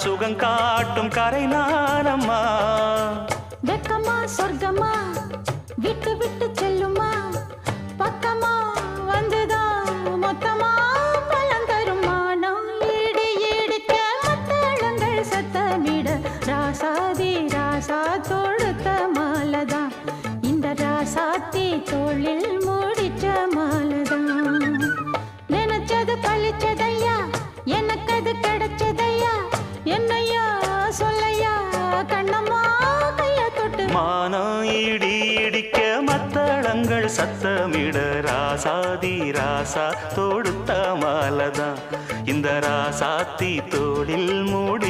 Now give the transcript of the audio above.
சுகம் காட்டும் கரை நானம்மா. வெக்கமா சொர்க்கமா விட்டு விட்டு செல்லுமா, பக்கமா வந்துதான் மொத்தமா பலம் தருமா. நான் ஈடு ஈடுக்க மத்தளங்கள் சத்தமிட ராசாதி ராசா தொடுத்த மாலதான், இந்த ராசாத்தி தோளில் முடிச்ச மாலதான். நினைச்சது பழிச்சதையா, எனக்கு அது கிடைச்சதையா, என்னையா சொல்லையா கண்ணம்மா கைய தொட்டு. மானம் இடி இடிக்க மத்தளங்கள் சத்தமிட ராசாதி ராசா தொடுத்த மாலதான், இந்த ராசாத்தி தோளில் மூடி